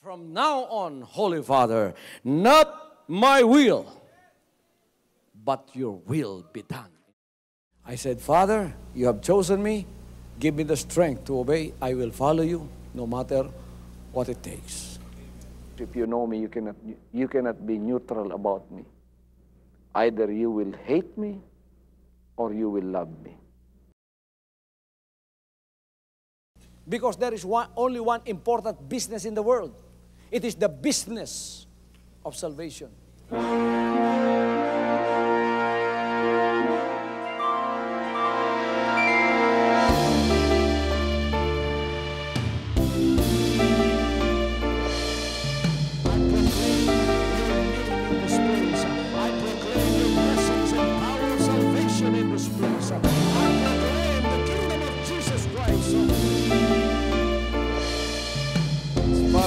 From now on, Holy Father, not my will, but your will be done. I said, Father, you have chosen me. Give me the strength to obey. I will follow you no matter what it takes. If you know me, you cannot be neutral about me. Either you will hate me or you will love me. Because there is only one important business in the world. It is the business of salvation.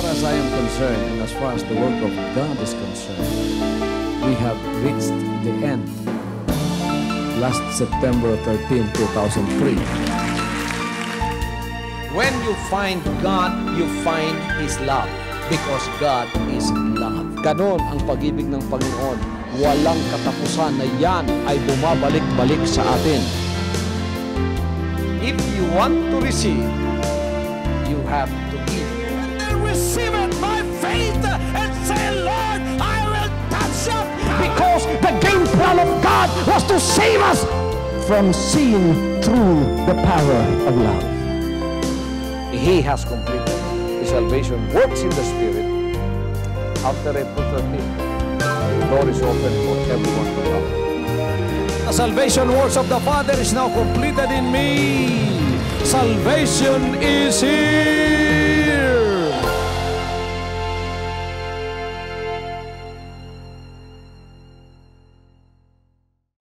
As I am concerned, and as far as the work of God is concerned, we have reached the end. Last September 13, 2003. When you find God, you find His love. Because God is love. Ganon ang pag-ibig ng Panginoon. Walang katapusan na yan ay bumabalik-balik sa atin. If you want to receive, you have to give. Receive it by faith and say, Lord, I will touch up. Because the game plan of God was to save us from seeing through the power of love. He has completed His salvation works in the Spirit. After April 13th, the door is open for everyone to come. The salvation works of the Father is now completed in me. Salvation is here.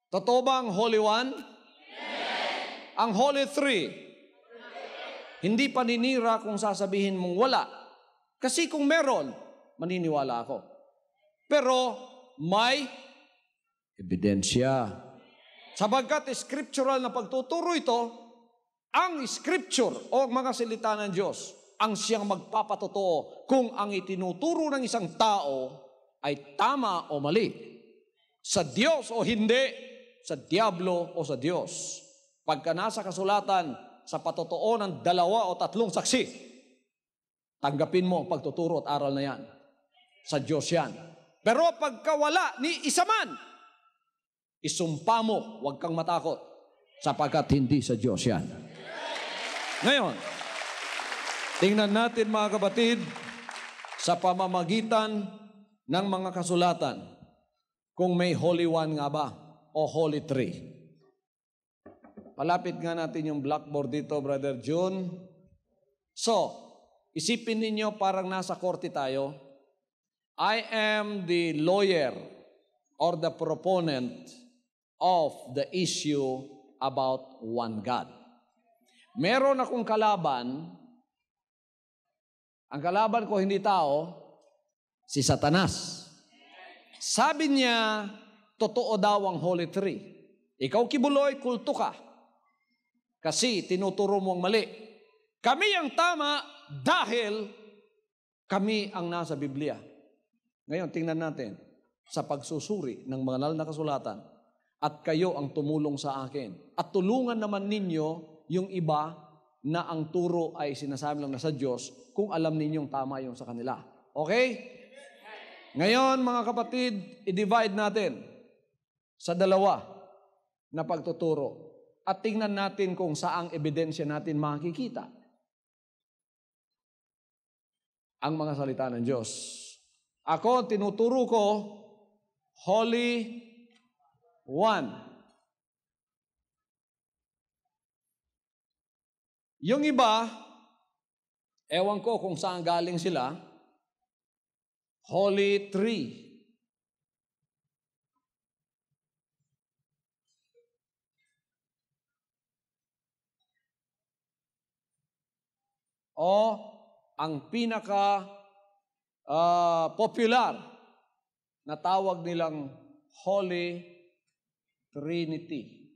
Totoo ba ang Holy One? Yes. Ang Holy Three? Yes. Hindi paninira kung sasabihin mong wala. Kasi kung meron, maniniwala ako. Pero may ebidensya. Sabagkat scriptural na pagtuturo ito, ang scripture o mga salita ng Diyos, ang siyang magpapatotoo kung ang itinuturo ng isang tao ay tama o mali. Sa Diyos o hindi, sa diablo o sa Diyos. Pagka nasa kasulatan, sa patotoo ng 2 o 3 saksi, tanggapin mo ang pagtuturo at aral na yan. Sa Diyos yan. Pero pagka wala ni isa man, isumpa mo, huwag kang matakot, sapagkat hindi sa Diyos yan. Ngayon, tingnan natin mga kapatid, sa pamamagitan ng mga kasulatan, kung may Holy One nga ba o Holy Three. Palapit nga natin yung blackboard dito, Brother June. So, isipin ninyo parang nasa korte tayo. I am the lawyer or the proponent of the issue about one God. Meron akong kalaban. Ang kalaban ko hindi tao, si Satanas. Sabi niya, totoo daw ang Holy Three. Ikaw kibuloy, kulto ka. Kasi tinuturo mo ang mali. Kami ang tama dahil kami ang nasa Biblia. Ngayon, tingnan natin sa pagsusuri ng mga banal na kasulatan at kayo ang tumulong sa akin. At tulungan naman ninyo yung iba na ang turo ay sinasabi lang na sa Diyos kung alam ninyong tama yung sa kanila. Okay? Ngayon, mga kapatid, i-divide natin sa 2 na pagtuturo. At tingnan natin kung saang ebidensya natin makikita ang mga salita ng Diyos. Ako, tinuturo ko, Holy One. Yung iba, ewan ko kung saan galing sila, Holy Three. O ang pinaka popular na tawag nilang Holy Trinity.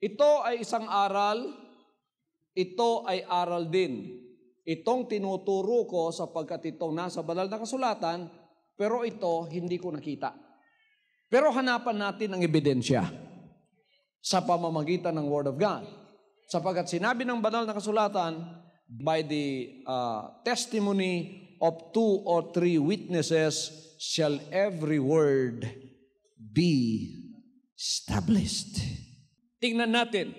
Ito ay isang aral, ito ay aral din. Itong tinuturo ko sapagkat itong nasa banal na kasulatan, pero ito hindi ko nakita. Pero hanapan natin ang ebidensya sa pamamagitan ng Word of God. Sapagkat sinabi ng banal na kasulatan, by the testimony of 2 or 3 witnesses shall every word be established. Tingnan natin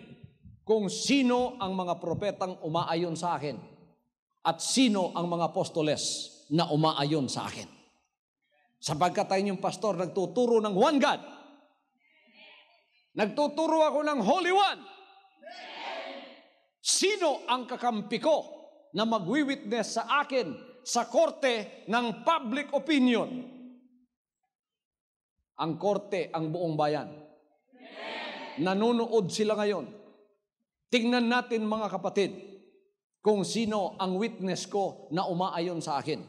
kung sino ang mga propetang umaayon sa akin at sino ang mga apostoles na umaayon sa akin. Sapagkat tayo yung pastor nagtuturo ng one God. Nagtuturo ako ng Holy One. Sino ang kakampi ko na magwi-witness sa akin sa korte ng public opinion? Ang korte, ang buong bayan. Nanonood sila ngayon. Tingnan natin mga kapatid kung sino ang witness ko na umaayon sa akin.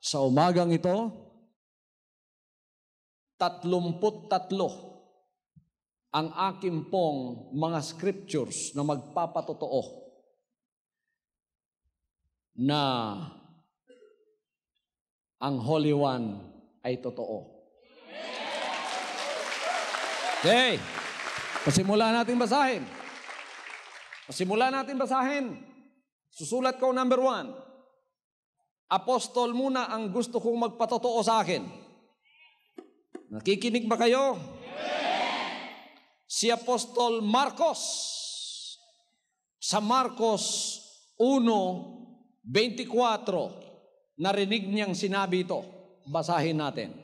Sa umagang ito, 33 ang aking pong mga scriptures na magpapatotoo na ang Holy One ay totoo. Okay, pasimulan natin basahin. Susulat ko number 1. Apostol muna ang gusto kong magpatotoo sa akin. Nakikinig ba kayo? Si Apostol Marcos. Sa Marcos 1:24, narinig niyang sinabi ito. Basahin natin.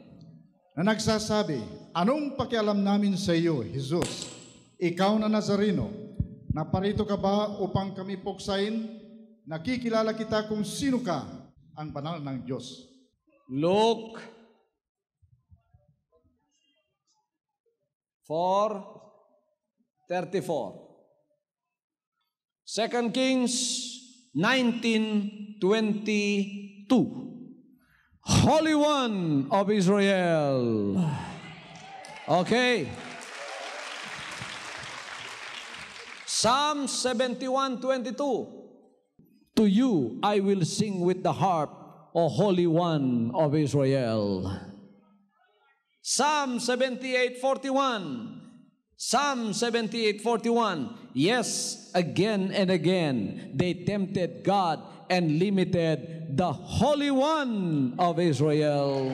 Na nagsasabi, anong pakialam namin sa iyo, Jesus? Ikaw na Nazareno. Naparito ka ba upang kami puksain? Nakikilala kita kung sino ka, ang banal ng Diyos. Luke 4:34. 2 Kings 19:22. Holy One of Israel. Okay. Psalm 71:22. To you I will sing with the harp, O Holy One of Israel. Psalm 78:41. Psalm 78:41. Yes, again and again they tempted God and limited the Holy One of Israel.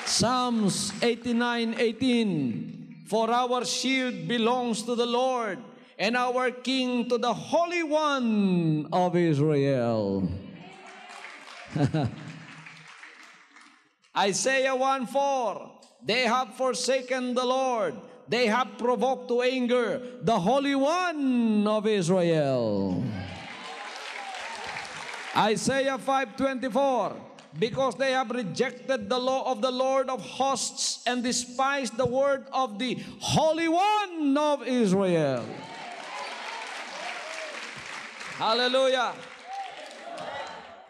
Psalms 89:18. For our shield belongs to the Lord, and our King to the Holy One of Israel. Isaiah 1:4. They have forsaken the Lord. They have provoked to anger the Holy One of Israel. Isaiah 5:24. Because they have rejected the law of the Lord of hosts and despised the word of the Holy One of Israel. Hallelujah.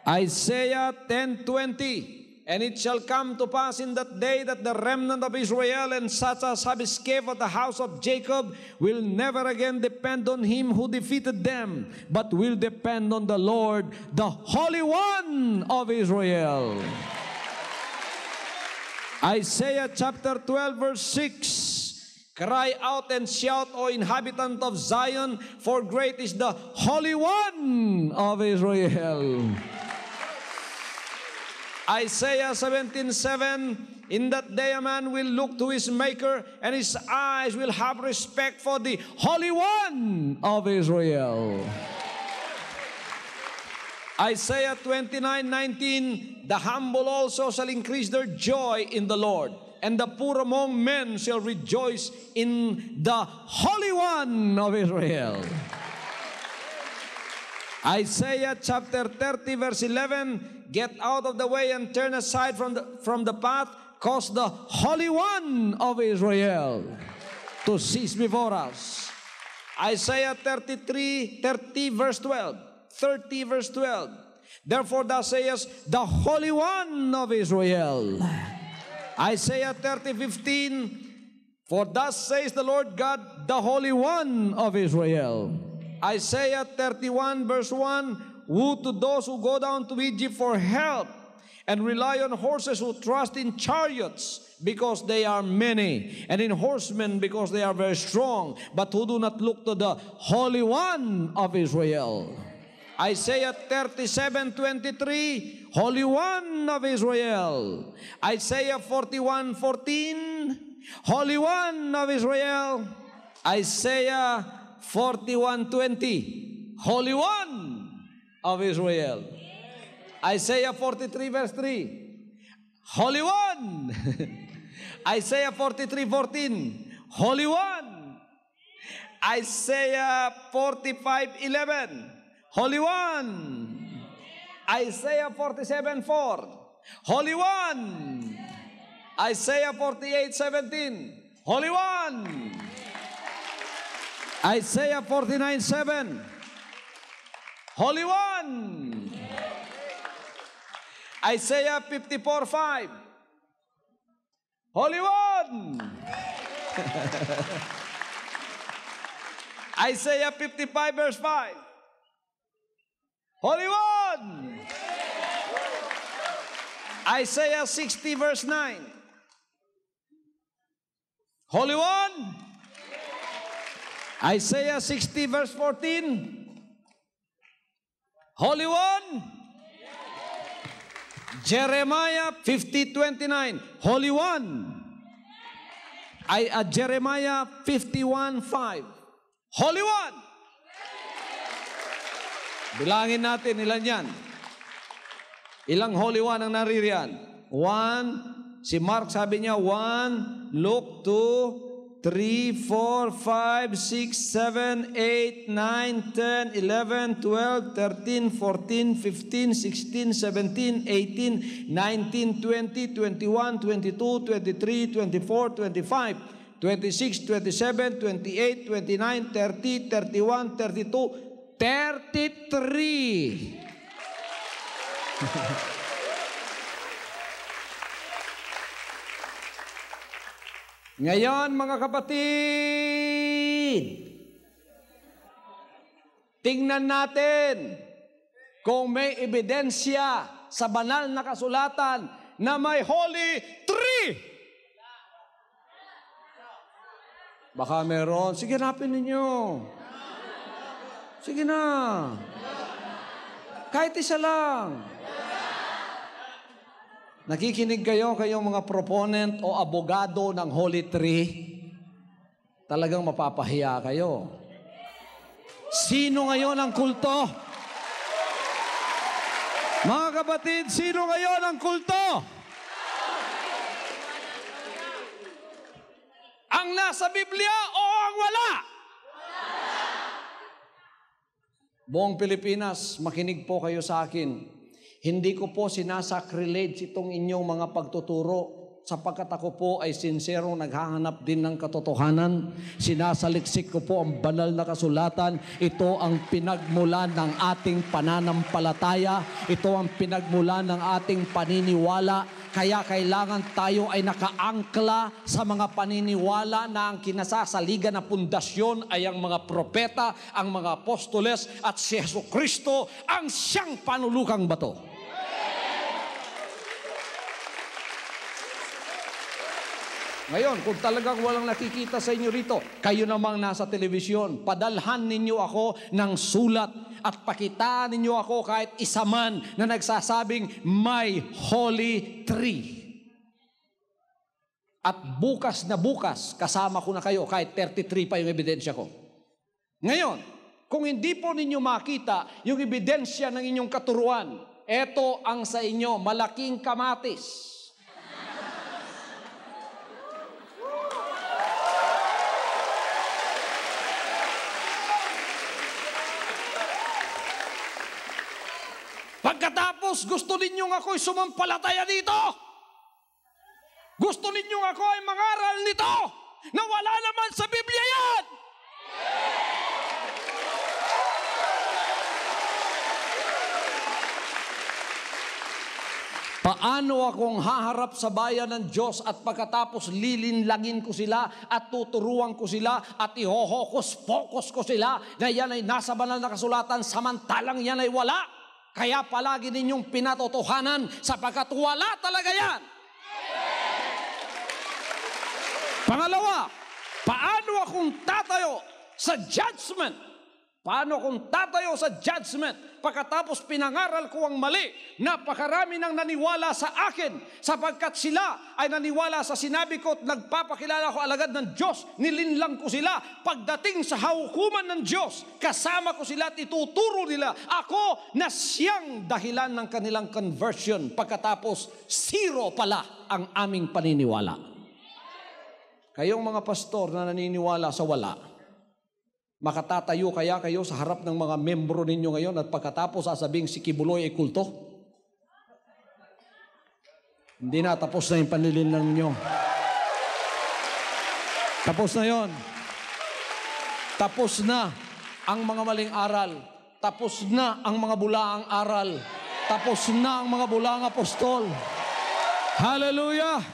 Isaiah 10:20. And it shall come to pass in that day that the remnant of Israel and such as have escaped of the house of Jacob will never again depend on him who defeated them, but will depend on the Lord, the Holy One of Israel. Isaiah chapter 12 verse 6. Cry out and shout, O inhabitant of Zion, for great is the Holy One of Israel. Isaiah 17:7, in that day a man will look to his Maker, and his eyes will have respect for the Holy One of Israel. Isaiah 29:19, the humble also shall increase their joy in the Lord, and the poor among men shall rejoice in the Holy One of Israel. Isaiah chapter 30 verse 11, get out of the way and turn aside from the path, cause the Holy One of Israel to cease before us. Isaiah 30 verse 12. Therefore thou sayest, the Holy One of Israel. Isaiah 30:15, for thus says the Lord God, the Holy One of Israel. Isaiah 31 verse 1, woe to those who go down to Egypt for help and rely on horses, who trust in chariots because they are many, and in horsemen because they are very strong, but who do not look to the Holy One of Israel. Isaiah 37:23, Holy One of Israel. Isaiah 41:14, Holy One of Israel. Isaiah 41:20, Holy One of Israel. Isaiah 43 verse 3, Holy One. Isaiah 43:14, Holy One. Isaiah 45:11, Holy One. Isaiah 47:4, Holy One. Isaiah 48:17, Holy One. Isaiah 49:7, Holy One. Isaiah 54:5, Holy One. Isaiah 55 verse 5, Holy One. Isaiah 60 verse 9, Holy One. Isaiah 60 verse 14, Holy One. Jeremiah 50:29, Holy One. Jeremiah 51:5, Holy One. Bilangin natin ilan yan. Ilang Holy One ang naririyan? 1, si Mark sabi niya 1, Luke 2, 3, 4, 5, 6, 7, 8, 9, 10, 11, 12, 13, 14, 15, 16, 17, 18, 19, 20, 21, 22, 23, 24, 25, 26, 27, 28, 29, 30, 31, 32, 33. Ngayon, mga kapatid, tingnan natin kung may ebidensya sa banal na kasulatan na may Holy Three. Baka meron. Sige, hanapin ninyo. Sige na. Kahit isa lang. Nakikinig kayo, kayong mga proponent o abogado ng Holy Three? Talagang mapapahiya kayo. Sino ngayon ang kulto? Mga kapatid, sino ngayon ang kulto? Ang nasa Biblia o ang wala? Buong Pilipinas, makinig po kayo sa akin. Hindi ko po sinasacrilege itong inyong mga pagtuturo, sapagkat ako po ay sinserong naghahanap din ng katotohanan. Sinasaliksik ko po ang banal na kasulatan. Ito ang pinagmulan ng ating pananampalataya. Ito ang pinagmulan ng ating paniniwala. Kaya kailangan tayo ay nakaangkla sa mga paniniwala na ang kinasasaligan na pundasyon ay ang mga propeta, ang mga apostoles at si Jesucristo ang siyang panulukang bato. Ngayon, kung talagang walang nakikita sa inyo rito, kayo namang nasa telebisyon, padalhan ninyo ako ng sulat at pakitaan ninyo ako kahit isa man na nagsasabing may Holy Three. At bukas na bukas, kasama ko na kayo kahit 33 pa yung ebidensya ko. Ngayon, kung hindi po ninyo makita yung ebidensya ng inyong katuruan, eto ang sa inyo, malaking kamatis. Pagkatapos, gusto ninyong ako'y sumampalataya dito. Gusto ninyong ako ay mangaral nito na wala naman sa Biblia yan. Paano akong haharap sa bayan ng Diyos at pagkatapos lilinlangin ko sila at tuturuan ko sila at ihohokus-pokus ko sila na yan ay nasa banal na kasulatan samantalang yan ay wala? Kaya palagi ninyong pinatotohanan sapagkat wala talaga yan. Pangalawa, paano akong tatayo sa judgment? Paano kung tatayo sa judgment pagkatapos pinangaral ko ang mali? Napakarami nang naniwala sa akin sapagkat sila ay naniwala sa sinabi ko at nagpapakilala ko alagad ng Diyos. Nilinlang ko sila. Pagdating sa hukuman ng Diyos, kasama ko sila at ituturo nila ako na siyang dahilan ng kanilang conversion pagkatapos zero pala ang aming paniniwala. Kayong mga pastor na naniniwala sa wala, makatatayo kaya kayo sa harap ng mga membro ninyo ngayon at pagkatapos sasabing si Kibuloy ay kulto? Hindi na, tapos na yung panlilinlang ninyo. Tapos na yon. Tapos na ang mga maling aral. Tapos na ang mga bulaang aral. Tapos na ang mga bulaang apostol. Hallelujah!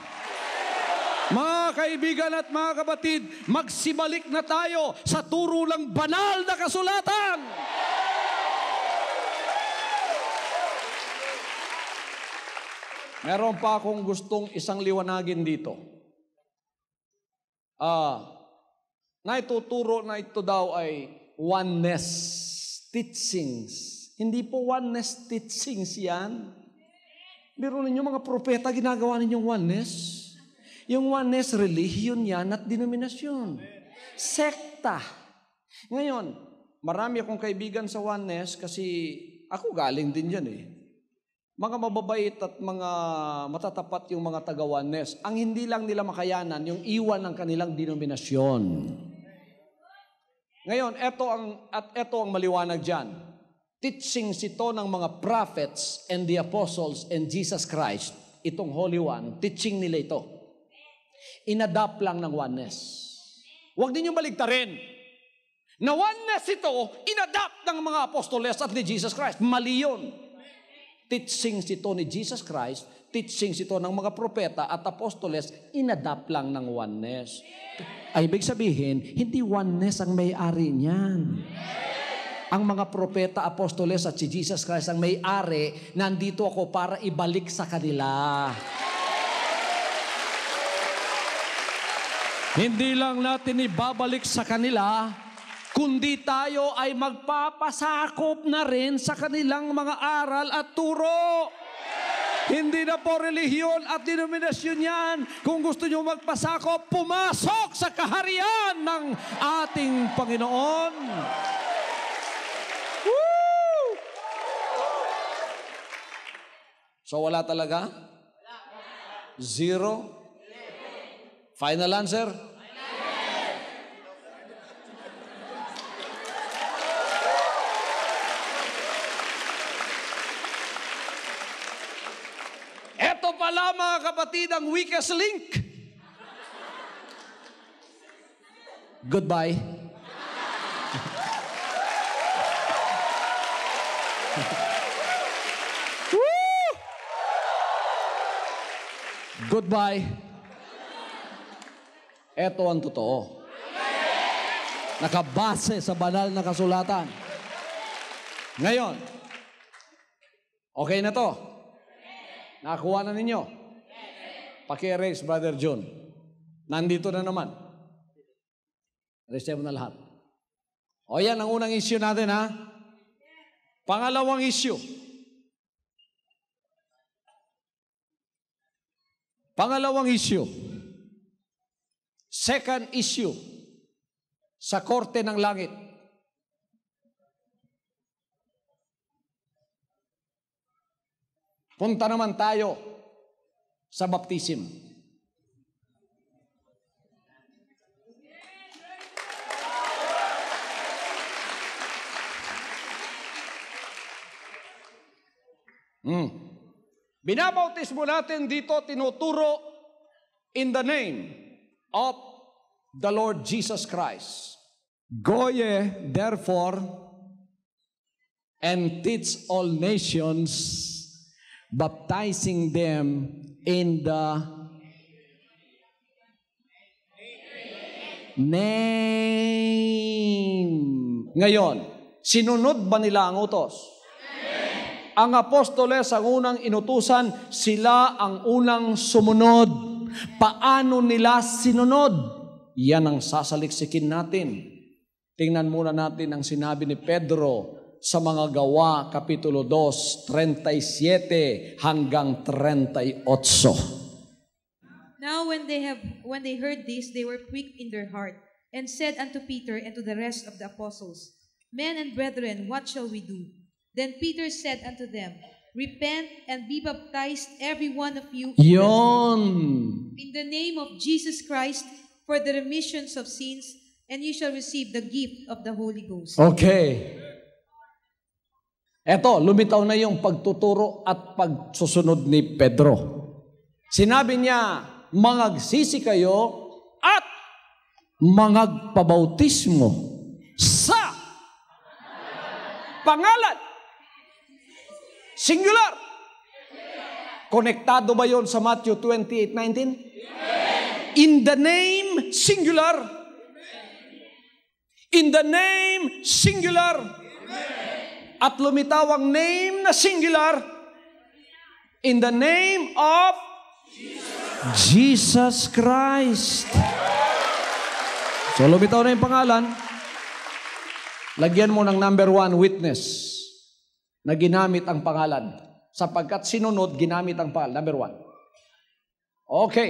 Mga kaibigan at mga kapatid, magsibalik na tayo sa turo ng banal na kasulatan. Meron pa akong gustong isang liwanagin dito. Naituturo na ito daw ay oneness teachings. Hindi po oneness teachings yan. Biro ninyo mga propeta, ginagawa ninyong oneness. Yung oneness, relihiyon yan at denominasyon. Sekta. Ngayon, marami akong kaibigan sa oneness kasi ako galing din dyan eh. Mga mababait at mga matatapat yung mga taga-oneness. Ang hindi lang nila makayanan, yung iwan ng kanilang denominasyon. Ngayon, ito ang maliwanag dyan. Teachings ito ng mga prophets and the apostles and Jesus Christ. Itong Holy One, teaching nila ito. Inadapt lang ng oneness. Huwag ninyong baligtarin. Na oneness ito, inadapt ng mga apostoles at ni Jesus Christ. Mali yun. Teachings ito ni Jesus Christ, teachings ito ng mga propeta at apostoles, inadapt lang ng oneness. Ay, ibig sabihin, hindi oneness ang may-ari niyan. Ang mga propeta, apostoles at si Jesus Christ ang may-ari, nandito ako para ibalik sa kanila. Hindi lang natin ibabalik sa kanila, kundi tayo ay magpapasakop na rin sa kanilang mga aral at turo. Hindi na po relihiyon at denominasyon yan. Kung gusto nyo magpasakop, pumasok sa kaharian ng ating Panginoon. Woo! So wala talaga? Zero? Final answer? Ito pala mga kapatid ang weakest link. Goodbye. Woo! Goodbye. Ito ang totoo. Nakabase sa banal na kasulatan. Ngayon, okay na to? Nakakuha na ninyo? Paki-erase, Brother John. Nandito na naman. Erase mo na lahat. O yan ang unang issue natin, ha? Pangalawang issue. Pangalawang issue. Second issue sa Korte ng Langit. Punta naman tayo sa baptism. Binabautismo natin dito, tinuturo in the name of the Lord Jesus Christ. Go ye, therefore, and teach all nations, baptizing them in the name. Ngayon, sinunod ba nila ang utos? Ang apostoles ang unang inutusan, sila ang unang sumunod. Paano nila sinunod? Yan ang sasaliksikin natin. Tingnan muna natin ang sinabi ni Pedro sa mga Gawa, Kapitulo 2, 37 hanggang 38. Now when they heard this, they were pricked in their heart, and said unto Peter and to the rest of the apostles, Men and brethren, what shall we do? Then Peter said unto them, Repent and be baptized every one of you Yon. in the name of Jesus Christ for the remissions of sins, and you shall receive the gift of the Holy Ghost. Okay. Eto, lumitaw na yung pagtuturo at pagsusunod ni Pedro. Sinabi niya, mangagsisi kayo at mangagpabautismo sa pangalan. Singular. Konektado ba yon sa Matthew 28:19? In the name, singular. In the name, singular. At lumitaw ang name na singular. In the name of Jesus Christ. So lumitaw na yung pangalan. Lagyan mo ng number 1, witness, na ginamit ang pangalan. Sapagkat sinunod, ginamit ang pangalan. Number 1. Okay.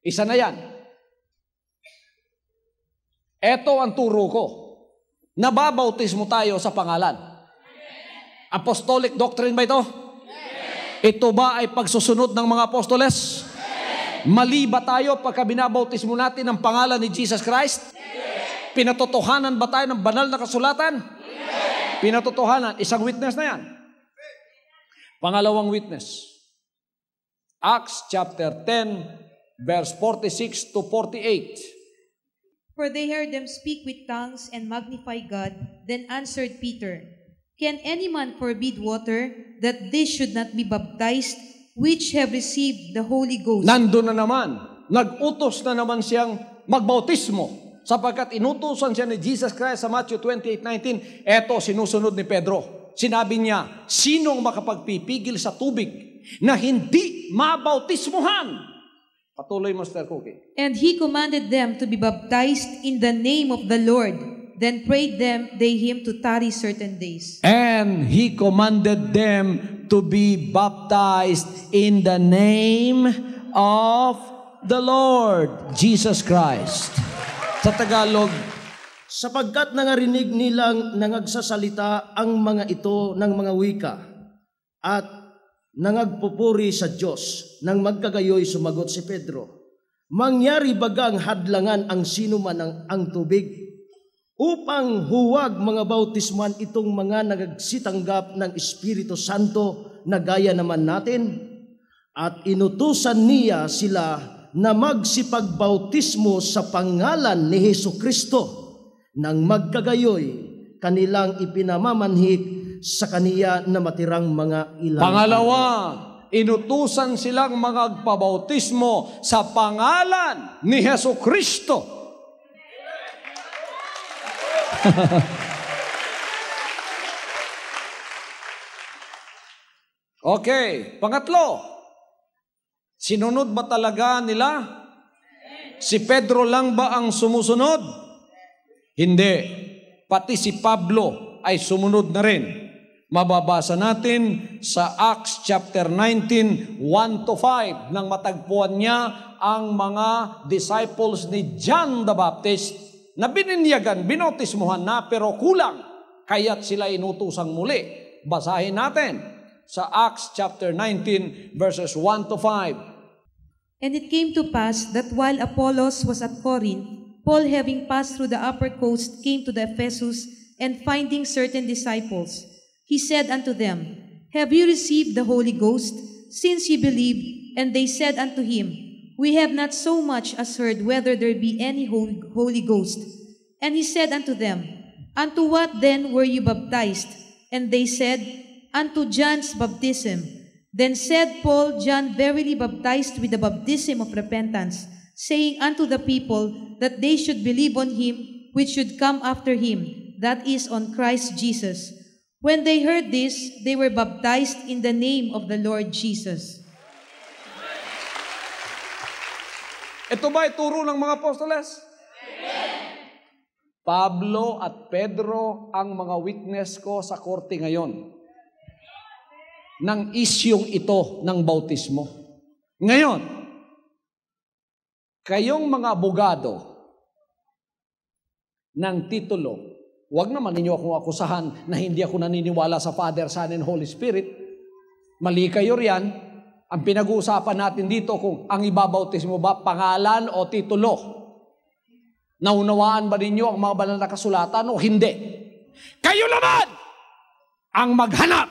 Isa na yan. Ito ang turo ko. Nababautismo tayo sa pangalan. Apostolic doctrine ba ito? Ito ba ay pagsusunod ng mga apostoles? Mali ba tayo pagka binabautismo natin ang pangalan ni Jesus Christ? Pinatotohanan ba tayo ng banal na kasulatan? Pinatotohanan. Isang witness na yan. Pangalawang witness. Acts chapter 10, verse 46 to 48. For they heard them speak with tongues and magnify God. Then answered Peter, Can any man forbid water that they should not be baptized, which have received the Holy Ghost? Nandun na naman. Nag-utos na naman siyang magbautismo. Sapagkat inutusan siya ni Jesus Christ sa Matthew 28:19. Eto, sinusunod ni Pedro. Sinabi niya, sinong makapagpipigil sa tubig na hindi mabautismuhan? Patuloy, Master Cookie. And he commanded them to be baptized in the name of the Lord. Then prayed they him to tarry certain days. And he commanded them to be baptized in the name of the Lord Jesus Christ. Sa Tagalog, sapagkat nangarinig nilang nangagsasalita ang mga ito ng mga wika at nangagpupuri sa Diyos. Nang magkagayoy sumagot si Pedro, mangyari bagang hadlangan ang sino man ang tubig upang huwag mga bautisman itong mga nagsitanggap ng Espiritu Santo na gaya naman natin? At inutusan niya sila na magsipagbautismo sa pangalan ni Jesucristo. Nang magkagayoy, kanilang ipinamamanhik sa kaniya na matirang mga ilang. Pangalawa, inutusan silang magpabautismo sa pangalan ni Jesucristo. Okay, pangatlo, sinunod ba talaga nila? Si Pedro lang ba ang sumusunod? Hindi. Pati si Pablo ay sumunod na rin. Mababasa natin sa Acts chapter 19, 1-5, nang matagpuan niya ang mga disciples ni John the Baptist na bininyagan, binotismuhan na, pero kulang. Kaya't sila inutusang muli. Basahin natin sa Acts chapter 19, verses 1-5. And it came to pass that while Apollos was at Corinth, Paul, having passed through the upper coast, came to the Ephesus, and finding certain disciples, he said unto them, Have you received the Holy Ghost, since ye believe? And they said unto him, We have not so much as heard whether there be any Holy Ghost. And he said unto them, Unto what then were you baptized? And they said, Unto John's baptism. Then said Paul, John verily baptized with the baptism of repentance, saying unto the people that they should believe on him which should come after him, that is, on Christ Jesus. When they heard this, they were baptized in the name of the Lord Jesus. Ito ba ay turo ng mga apostoles? Pablo at Pedro ang mga witness ko sa korte ngayon ng isyong ito ng bautismo. Ngayon, kayong mga abogado ng titulo, huwag naman ninyo akong akusahan na hindi ako naniniwala sa Father, Son, and Holy Spirit. Mali kayo riyan. Ang pinag-uusapan natin dito kung ang ibabautismo ba pangalan o titulo. Naunawaan ba ninyo ang mga banal na kasulatan o hindi? Kayo naman ang maghanap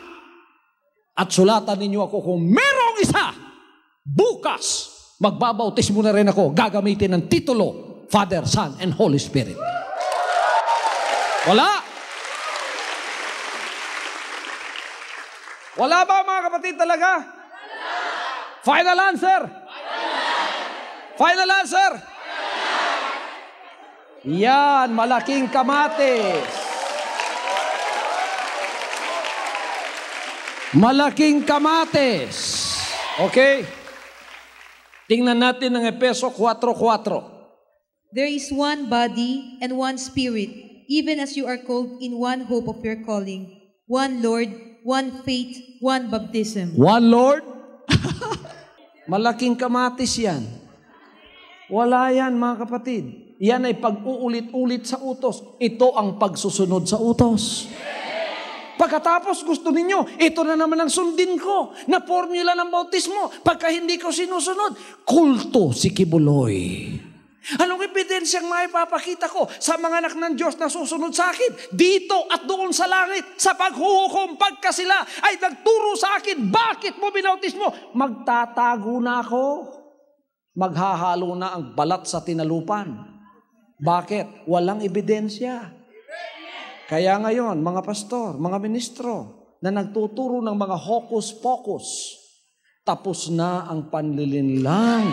at sulatan ninyo ako kung merong isa, bukas, magbabautismo na rin ako, gagamitin ng titulo, Father, Son, and Holy Spirit. Wala? Wala ba mga kapatid talaga? Final answer? Final answer? Yan, malaking kamatis. Malaking kamatis. Okay? Tingnan natin ang Efeso 4:4. There is one body and one spirit, even as you are called in one hope of your calling, one Lord, one faith, one baptism. One Lord? Malaking kamatis yan. Wala yan mga kapatid. Yan ay pag-uulit-ulit sa utos. Ito ang pagsusunod sa utos. Pagkatapos gusto ninyo, ito na naman ang sundin ko na formula ng bautismo. Pagka hindi ko sinusunod, kulto si Kibuloy. Anong ebidensyang maipapakita ko sa mga anak ng Diyos na susunod sa akin? Dito at doon sa langit, sa paghuhukom, pagka sila ay nagturo sa akin, bakit mo binautismo? Magtatago na ako. Maghahalo na ang balat sa tinalupan. Bakit? Walang ebidensya. Kaya ngayon, mga pastor, mga ministro, na nagtuturo ng mga hocus-pocus, tapos na ang panlilinlang.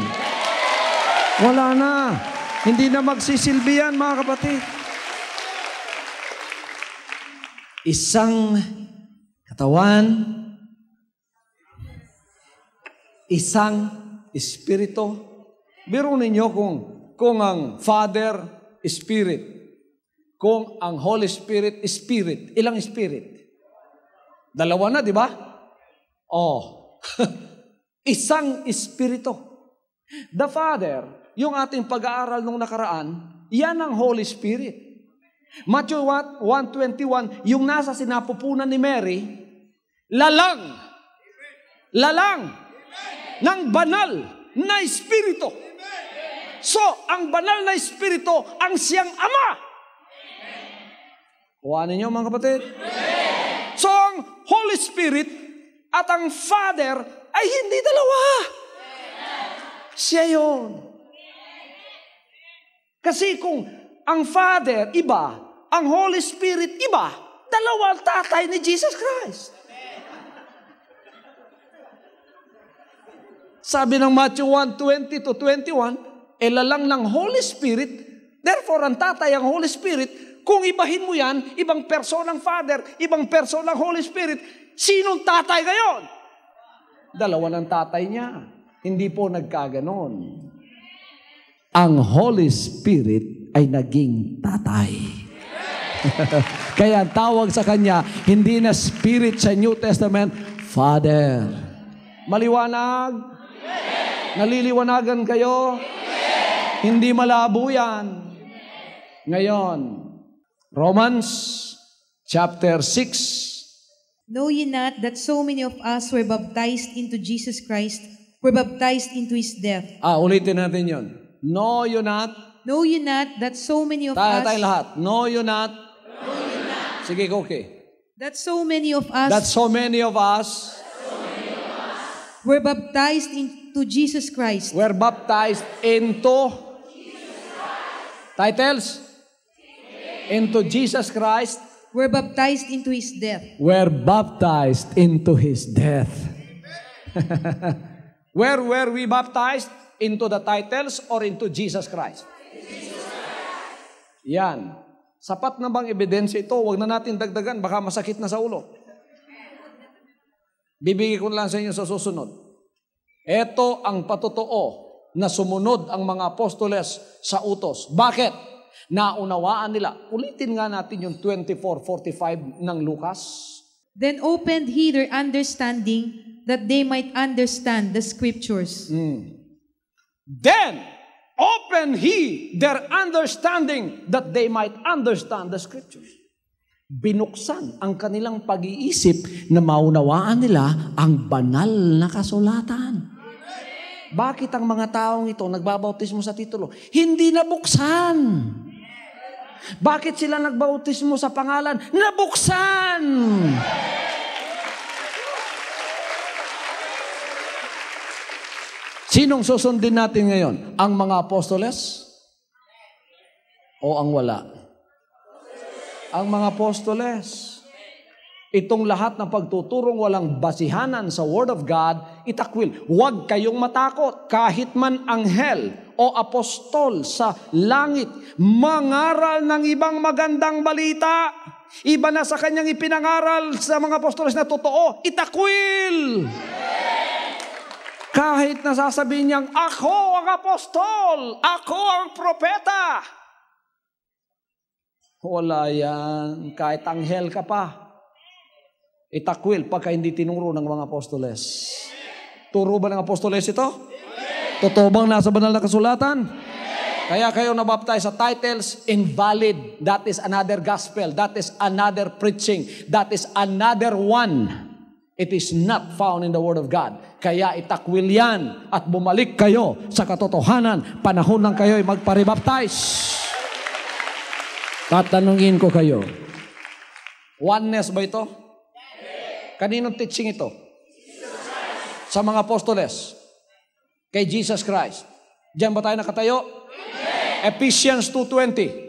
Wala na. Hindi na magsisilbi yan, mga kapatid. Isang katawan, isang espiritu. Biro ninyo kung ang Father, Spirit, kung ang Holy Spirit, Spirit. Ilang Spirit? Dalawa na, di ba? Oh. Isang Espiritu. The Father, yung ating pag-aaral nung nakaraan, yan ang Holy Spirit. Matthew 1:21, yung nasa sinapupunan ni Mary, lalang ng banal na Espiritu. So, ang banal na Espiritu, ang siyang Ama. Kuhanin niyo mga kapatid? So, ang Holy Spirit at ang Father ay hindi dalawa. Siya yun. Kasi kung ang Father iba, ang Holy Spirit iba, dalawa ang tatay ni Jesus Christ. Sabi ng Matthew 1:20-21, lalang ng Holy Spirit, therefore ang tatay ang Holy Spirit. Kung ibahin mo yan, ibang personang Father, ibang personang Holy Spirit, sinong tatay ngayon? Dalawa ng tatay niya. Hindi po nagkaganon. Ang Holy Spirit ay naging tatay. Kaya tawag sa kanya, hindi na Spirit sa New Testament, Father. Maliwanag? Naliliwanagan kayo? Hindi malabo yan. Ngayon, Romans chapter 6. Know ye not that so many of us were baptized into Jesus Christ, were baptized into His death? Ulitin natin yun. Know you not? Know ye not that so many of Tayo us... lahat. Know you not? Sige, okay. That so many of us... That so many of us... were baptized into Jesus Christ. Were baptized into... Titles? Into Jesus Christ. Were baptized into His death. Were baptized into His death. Where were we baptized? Into the titles or into Jesus Christ? Yan. Sapat na bang ebidensya ito? Huwag na natin dagdagan, baka masakit na sa ulo. Bibigay ko lang sa inyo sa susunod. Ito ang patotoo na sumunod ang mga apostoles sa utos. Bakit? Naunawaan nila. Ulitin nga natin yung 24:45 ng Lucas. Then opened he their understanding, that they might understand the scriptures. Then opened he their understanding, that they might understand the scriptures. Binuksan ang kanilang pag-iisip na maunawaan nila ang banal na kasulatan. Bakit ang mga taong ito nagbabautismo sa titulo? Hindi nabuksan. Bakit sila nagbautismo sa pangalan? Nabuksan! Sinong susundin natin ngayon? Ang mga apostoles? O ang wala? Ang mga apostoles. Itong lahat ng pagtuturong walang basihanan sa Word of God, itakwil. Huwag kayong matakot kahit man anghel o apostol sa langit mangaral ng ibang magandang balita. Iba na sa kanyang ipinangaral sa mga apostoles na totoo, itakwil. Kahit nasasabihin niyang, ako ang apostol, ako ang propeta. Wala yan. Kahit anghel ka pa. Itakwil pagka hindi tinuro ng mga apostoles. Turo ba ng apostoles ito? Totoo bang nasa banal na kasulatan? Kaya kayo nabaptize sa titles, invalid. That is another gospel. That is another preaching. That is another one. It is not found in the Word of God. Kaya itakwil yan at bumalik kayo sa katotohanan. Panahon lang kayo ay magparibaptize. Tatanungin ko kayo, oneness ba ito? Kaninong teaching ito? Sa mga apostoles. Kay Jesus Christ. Diyan ba tayo nakatayo? Ephesians 2:20.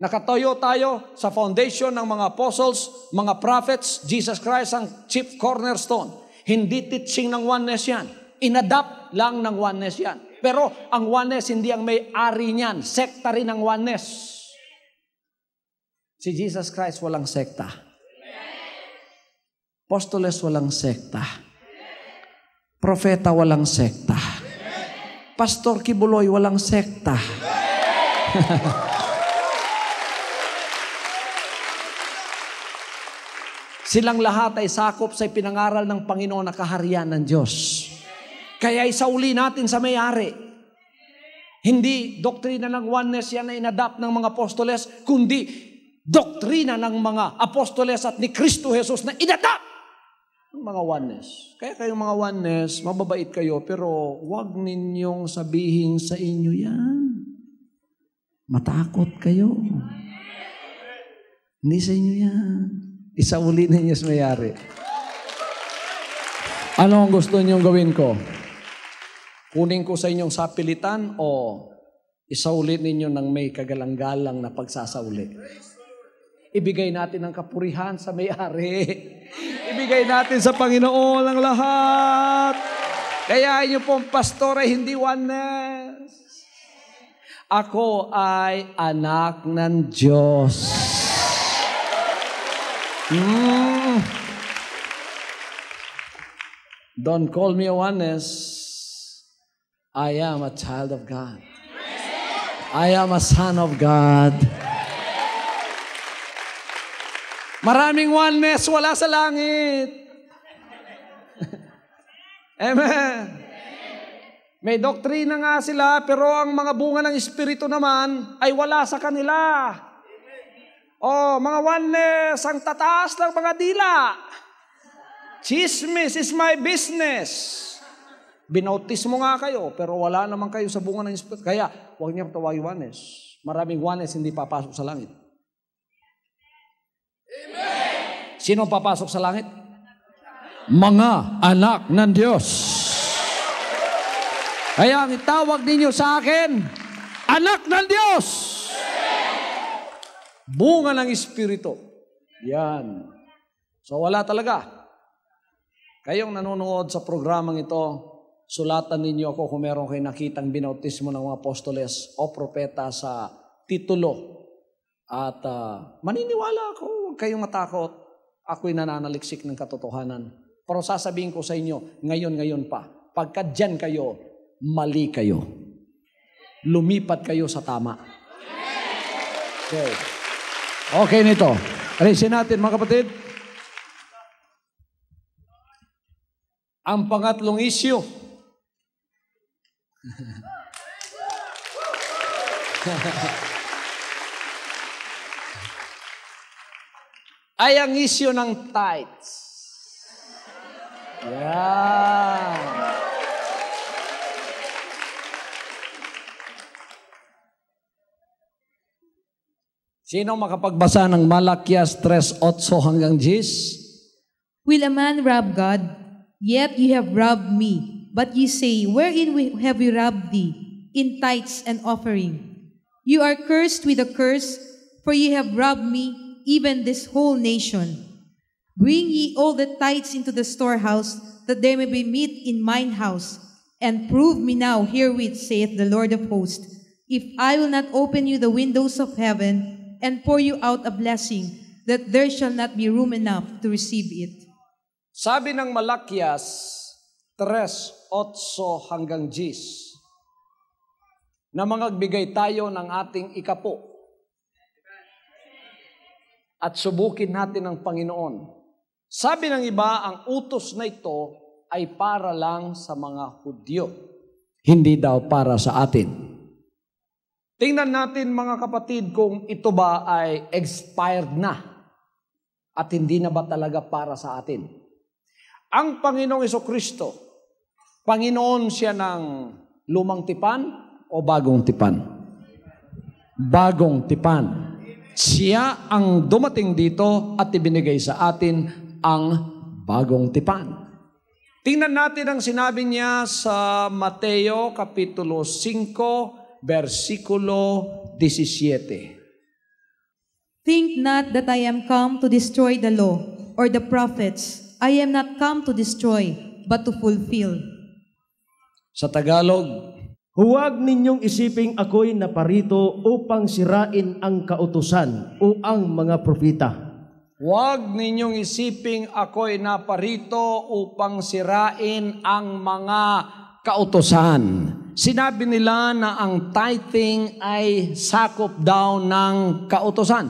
Nakatayo tayo sa foundation ng mga apostles, mga prophets, Jesus Christ ang chief cornerstone. Hindi teaching ng oneness yan. Inadapt lang ng oneness yan. Pero ang oneness hindi ang may-ari niyan. Sekta rin ang oneness. Si Jesus Christ walang sekta. Apostoles walang sekta. Propeta walang sekta. Pastor Kibuloy walang sekta. Silang lahat ay sakop sa pinangaral ng Panginoon na kaharian ng Diyos. Kaya isauli natin sa may-ari. Hindi doktrina ng oneness yan na inadapt ng mga apostoles, kundi doktrina ng mga apostoles at ni Kristo Jesus na inadapt ng mga oneness. Kaya kayong mga oneness, mababait kayo, pero huwag ninyong sabihin sa inyo yan. Matakot kayo. Hindi sa inyo yan. Isauli ninyo sa mayari. Ano ang gusto ninyong gawin ko? Kunin ko sa inyong sapilitan o isauli ninyo ng may kagalang-galang na pagsasauli? Ibigay natin ang kapurihan sa may-ari. Ibigay natin sa Panginoon ang lahat. Kaya inyo pong pastor ay hindi oneness. Ako ay anak ng Diyos. Don't call me a oneness. I am a child of God. I am a son of God. Maraming oneness, wala sa langit. Amen. May doktrina nga sila, pero ang mga bunga ng Espiritu naman ay wala sa kanila. Oh, mga oneness, ang tataas ng mga dila. Chismis is my business. Binautismo nga kayo, pero wala naman kayo sa bunga ng Espiritu. Kaya, huwag niyo tawagin oneness. Maraming oneness hindi papasok sa langit. Amen. Sino papasok sa langit? Mga anak ng Diyos. Kaya ang itawag ninyo sa akin, anak ng Diyos. Bunga ng Espiritu. Yan. So wala talaga. Kayong nanonood sa programang ito, sulatan ninyo ako kung meron kayo nakitang binautismo ng mga apostoles o propeta sa titulo. At maniniwala ako, huwag kayong matakot. Ako'y nananaliksik ng katotohanan. Pero sasabihin ko sa inyo, ngayon pa, pagka dyan kayo, mali kayo. Lumipat kayo sa tama. Okay. Okay nito. Alisin natin mga kapatid. Ang pangatlong issue. Ay ang issue ng tithes. Yeah. Sino makapagbasa ng Malakias 3:8 hanggang 10? Will a man rob God? Yet ye have robbed me. But ye say, wherein have we robbed thee? In tithes and offering. You are cursed with a curse, for ye have robbed me, even this whole nation. Bring ye all the tithes into the storehouse, that there may be meat in mine house. And prove me now herewith, saith the Lord of hosts, if I will not open you the windows of heaven, and pour you out a blessing, that there shall not be room enough to receive it. Sabi ng Malakias 3:8 hanggang 10, na mangagbigay tayo ng ating ikapo at subukin natin ang Panginoon. Sabi ng iba, ang utos na ito ay para lang sa mga Hudyo. Hindi daw para sa atin. Tingnan natin mga kapatid kung ito ba ay expired na at hindi na ba talaga para sa atin. Ang Panginoong Jesucristo, Panginoon siya ng lumang tipan o bagong tipan? Bagong tipan. Siya ang dumating dito at ibinigay sa atin ang bagong tipan. Tingnan natin ang sinabi niya sa Mateo Kapitulo 5, versikulo 17. Think not that I am come to destroy the law or the prophets. I am not come to destroy, but to fulfill. Sa Tagalog, Huwag ninyong isiping ako'y naparito upang sirain ang kautusan o ang mga propeta. huwag ninyong isiping ako'y naparito upang sirain ang mga kautusan. Sinabi nila na ang tithing ay sakop daw ng kautusan.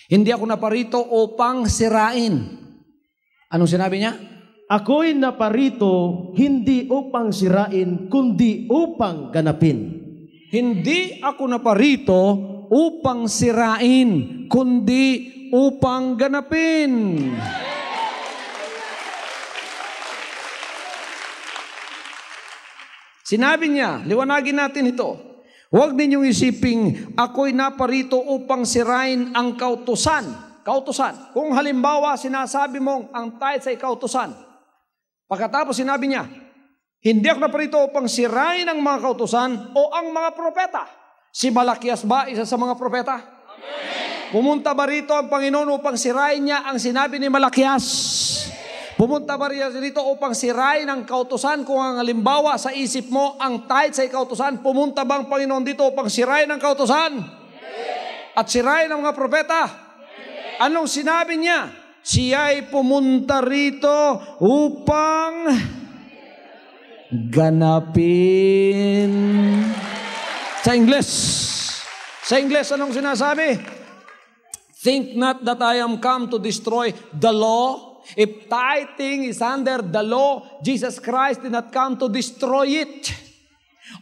Hindi ako naparito upang sirain. Anong sinabi niya? Ako'y naparito hindi upang sirain, kundi upang ganapin. Hindi ako naparito upang sirain, kundi upang ganapin. Sinabi niya, liwanagin natin ito. Huwag ninyong isiping ako'y naparito upang sirain ang kautusan. Kautusan. Kung halimbawa sinasabi mong ang tithes ay kautusan, pagkatapos sinabi niya, hindi ako naparito upang sirain ang mga kautusan o ang mga propeta. Si Malakias ba isa sa mga propeta? Amen. Pumunta ba rito ang Panginoon upang sirain niya ang sinabi ni Malakias? Pumunta ba rito upang sirain ang kautusan? Kung ang halimbawa sa isip mo ang tithes ay kautusan, pumunta ba ang Panginoon dito upang sirain ang kautusan? At sirain ang mga propeta? Anong sinabi niya? Siya'y pumunta rito upang ganapin. Sa Ingles, anong sinasabi? Think not that I am come to destroy the law. If tithing is under the law, Jesus Christ did not come to destroy it.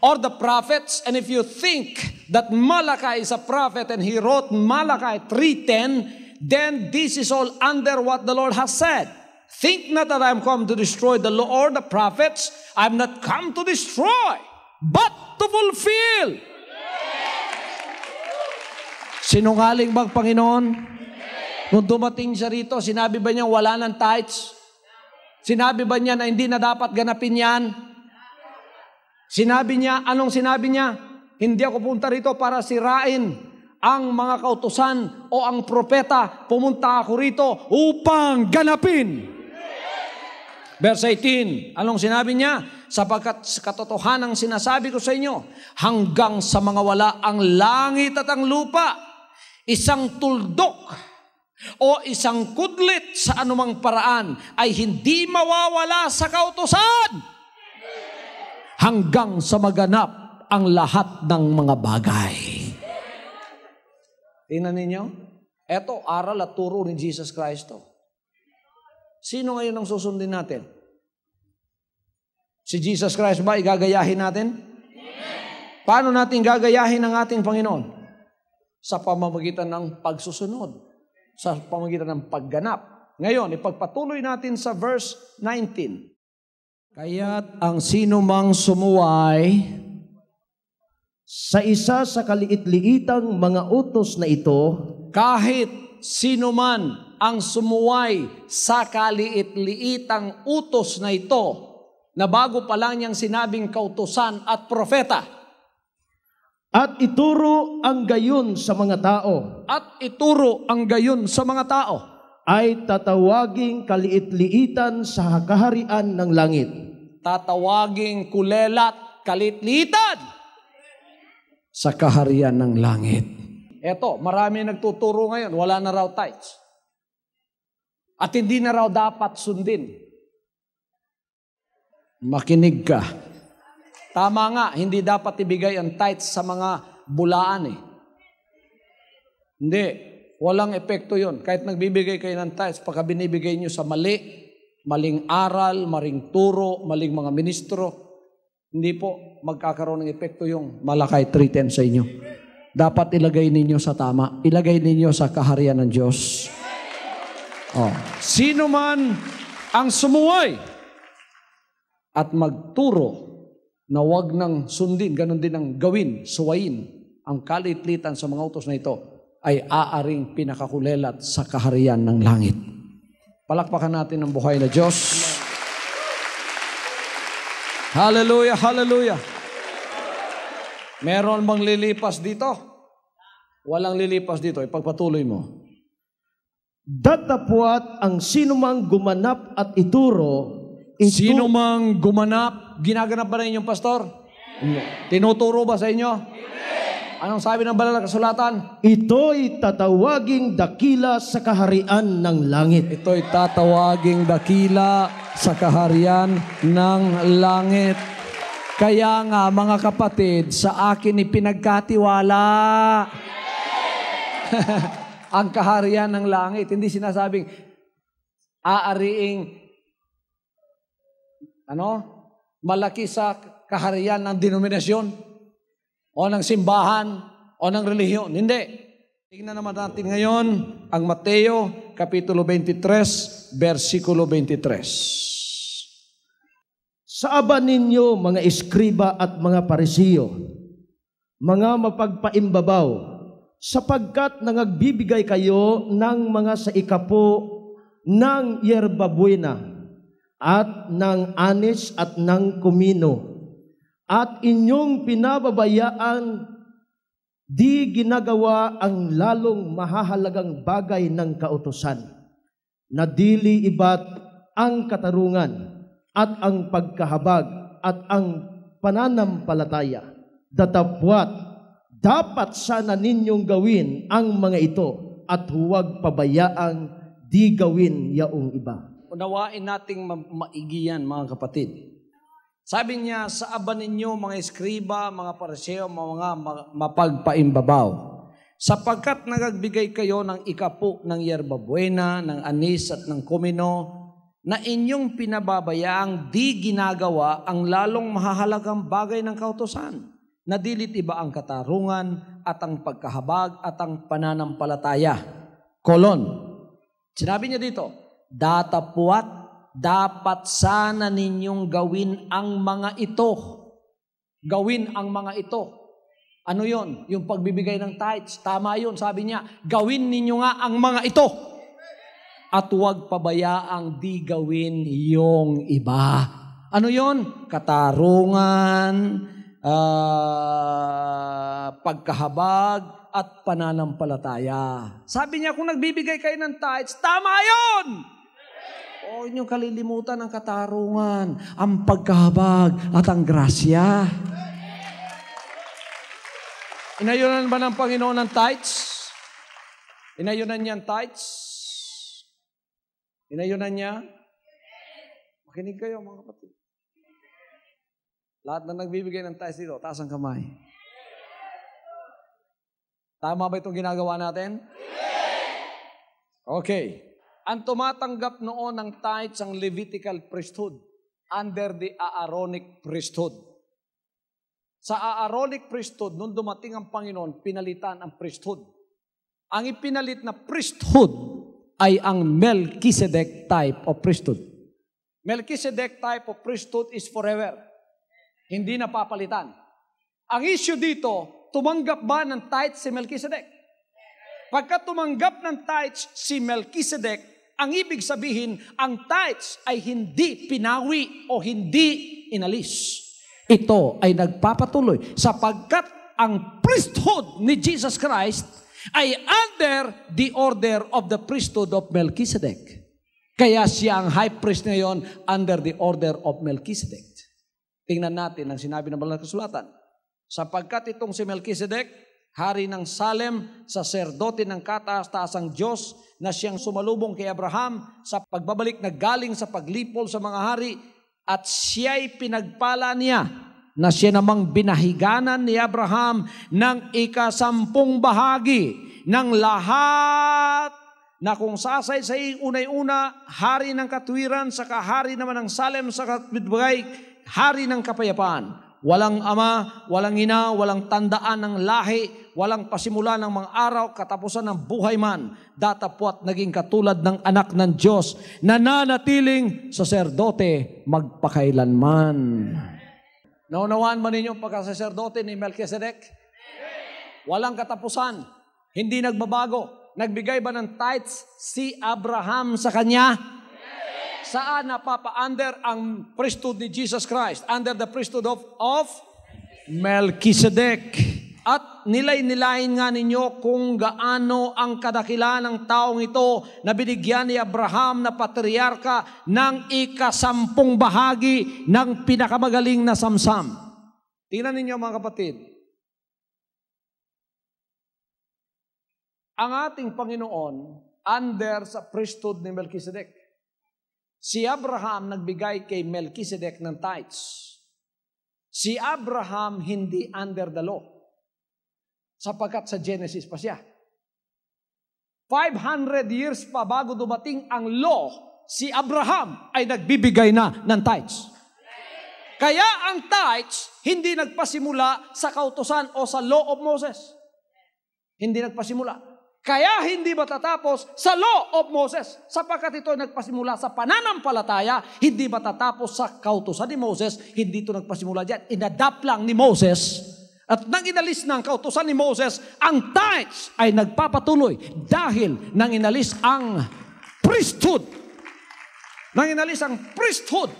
Or the prophets, and if you think that Malachi is a prophet and he wrote Malachi 3:10, then this is all under what the Lord has said. Think not that I am come to destroy the law or the prophets. I am not come to destroy, but to fulfill. Sinungaling bang Panginoon? Nung dumating siya rito, sinabi ba niya wala ng tithes? Sinabi ba niya na hindi na dapat ganapin yan? Sinabi niya, anong sinabi niya? Hindi ako punta rito para sirain ang mga kautusan o ang propeta. Pumunta ako rito upang ganapin. Verse 18, anong sinabi niya? Sapagkat sa katotohanang sinasabi ko sa inyo, hanggang sa mga wala ang langit at ang lupa, isang tuldok o isang kudlit sa anumang paraan ay hindi mawawala sa kautusan hanggang sa maganap ang lahat ng mga bagay. Tingnan ninyo, eto aral at turo ni Jesus Christ. Sino ngayon ang susundin natin? Si Jesus Christ ba igagayahin natin? Paano natin gagayahin ang ating Panginoon? Sa pamamagitan ng pagsusunod, sa pamamagitan ng pagganap. Ngayon, ipagpatuloy natin sa verse 19. Kaya't ang sino mang sumuway sa isa sa kaliit-liitang mga utos na ito, kahit sino man ang sumuway sa kaliit-liitang utos na ito, na bago pa lang niyang sinabing kautusan at propeta, at ituro ang gayon sa mga tao, ay tatawaging kaliit-liitan sa kaharian ng langit. Tatawaging kulelat, kaliit-liitan sa kaharian ng langit. Eto, marami nagtuturo ngayon, wala na raw tithes. At hindi na raw dapat sundin. Makinig ka. Tama nga, hindi dapat ibigay ang tithes sa mga bulaan . Hindi, walang epekto yon. Kahit nagbibigay kayo ng tithes, pagka binibigay nyo sa maling aral, maling turo, maling mga ministro, hindi po magkakaroon ng epekto yung Malakay 3:10 sa inyo. Dapat ilagay ninyo sa tama. Ilagay ninyo sa kaharian ng Diyos. Sino man ang sumuway at magturo na wag nang sundin, ganun din ang gawin, suwayin, ang kaliit-litan sa mga utos na ito, ay aaring pinakakulelat sa kaharian ng langit. Palakpakan natin ang buhay na Diyos. Hallelujah, hallelujah. Meron bang lilipas dito? Walang lilipas dito. Ipagpatuloy mo. Datapwat ang sinumang gumanap at ituro. Sino mang gumanap, ginaganap ba na inyong pastor? Tinuturo ba sa inyo? Anong sabi ng banal na kasulatan? Ito'y tatawaging dakila sa kaharian ng langit. Ito'y tatawaging dakila sa kaharian ng langit. Kaya nga mga kapatid, sa akin ipinagkatiwala ang kaharian ng langit. Hindi sinasabing aariing malaki sa kaharian ng denominasyon o ng simbahan o ng relihiyon. Hindi. Tingnan naman natin ngayon ang Mateo Kapitulo 23, versikulo 23. Sa aba ninyo, mga eskriba at mga parisiyo, mga mapagpaimbabaw, sapagkat nangagbibigay kayo ng mga sa ikapo ng yerbabuena at ng anis at ng kumino, at inyong pinababayaan di ginagawa ang lalong mahahalagang bagay ng kautusan, na dili iba't ang katarungan at ang pagkahabag at ang pananampalataya. Datapwat, dapat sana ninyong gawin ang mga ito at huwag pabayaang di gawin yaong iba. Unawain nating maigiyan, mga kapatid. Sabi niya, sa aba ninyo, mga eskriba, mga pariseo, mga mapagpaimbabaw, sapagkat nagagbigay kayo ng ikapo ng yerbabuena, ng anis at ng kumino, na inyong pinababayaang di ginagawa ang lalong mahahalagang bagay ng kautusan, na dilit iba ang katarungan at ang pagkahabag at ang pananampalataya. Sinabi niya dito, datapwat, dapat sana ninyong gawin ang mga ito. Gawin ang mga ito. Ano yon? Yung pagbibigay ng tithes. Tama yun, sabi niya. Gawin ninyo nga ang mga ito. At huwag pabayaang di gawin yung iba. Ano yon? Katarungan, pagkahabag, at pananampalataya. Sabi niya, kung nagbibigay kayo ng tithes, tama yun! O inyong kalilimutan ang katarungan, ang pagkahabag at ang grasya. Inayunan ba ng Panginoon ng tithes? Inayunan niya ang tithes? Inayunan niya? Makinig kayo mga kapatid. Lahat na nagbibigay ng tithes dito, taas ang kamay. Tama ba itong ginagawa natin? Okay. Ang tumatanggap noon ng tithes ang Levitical priesthood under the Aaronic priesthood. Sa Aaronic priesthood, nung dumating ang Panginoon, pinalitan ang priesthood. Ang ipinalit na priesthood ay ang Melchizedek type of priesthood. Melchizedek type of priesthood is forever. Hindi napapalitan. Ang issue dito, tumanggap ba ng tithes si Melchizedek? Pagka tumanggap ng tithes si Melchizedek, ang ibig sabihin, ang tithes ay hindi pinawi o hindi inalis. Ito ay nagpapatuloy sapagkat ang priesthood ni Jesus Christ ay under the order of the priesthood of Melchizedek. Kaya siya ang high priest ngayon under the order of Melchizedek. Tingnan natin ang sinabi ng Banal na Kasulatan. Sapagkat itong si Melchizedek, hari ng Salem, saserdote ng kataas-taasang Diyos, na siyang sumalubong kay Abraham sa pagbabalik na galing sa paglipol sa mga hari, at siya'y pinagpala niya na siya namang binahiganan ni Abraham ng 10 bahagi ng lahat na kung sasay unay-una, hari ng katwiran, saka hari naman ng Salem, saka bitbagay, hari ng kapayapaan. Walang ama, walang ina, walang tandaan ng lahi, walang pasimula ng mga araw, katapusan ng buhay man, datapwat naging katulad ng anak ng Diyos, nananatiling saserdote magpakailanman. Naunawaan ba ninyo pagkasaserdote ni Melchizedek? Walang katapusan, hindi nagbabago. Nagbigay ba ng tithes si Abraham sa kanya? Saan napapa-under ang priesthood ni Jesus Christ? Under the priesthood of Melchizedek. At nilay-nilayin nga ninyo kung gaano ang kadakilaan ng taong ito na binigyan ni Abraham na patriarka ng 10 bahagi ng pinakamagaling na samsam. Tingnan ninyo mga kapatid. Ang ating Panginoon under sa priesthood ni Melchizedek. Si Abraham nagbigay kay Melchizedek ng tithes. Si Abraham hindi under the law. Sapagkat sa Genesis pa siya. 500 years pa bago dumating ang law, si Abraham ay nagbibigay na ng tithes. Kaya ang tithes hindi nagpasimula sa kautusan o sa law of Moses. Hindi nagpasimula. Kaya hindi matatapos sa law of Moses. Sapagkat ito nagpasimula sa pananampalataya, hindi matatapos sa kautusan ni Moses, hindi ito nagpasimula dyan. Inadapt lang ni Moses. At nang inalis ng kautusan ni Moses, ang tithes ay nagpapatuloy dahil nang inalis ang priesthood. Nang inalis ang priesthood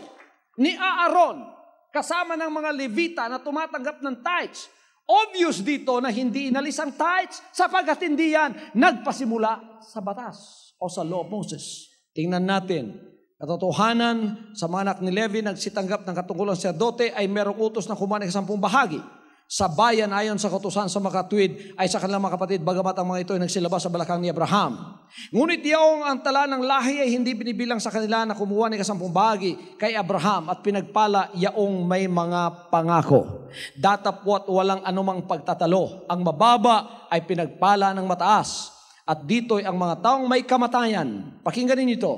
ni Aaron, kasama ng mga Levita na tumatanggap ng tithes, obvious dito na hindi inalis ang tithes sapagkat hindi yan nagpasimula sa batas o sa law of Moses. Tingnan natin, katotohanan sa mga anak ni Levi nagsitanggap ng katungkulang sacerdote ay merong utos na kumuha ng 10 bahagi. Sa bayan ayon sa kautusan sa makatwid ay sa kanilang mga kapatid, bagamat ang mga ito ay nagsilabas sa balakang ni Abraham. Ngunit yaong ang tala ng lahi ay hindi binibilang sa kanila na kumuha ng 10 bahagi kay Abraham at pinagpala yaong may mga pangako. Datapwat walang anumang pagtatalo. Ang mababa ay pinagpala ng mataas. At dito'y ang mga taong may kamatayan. Pakinggan ninyo ito.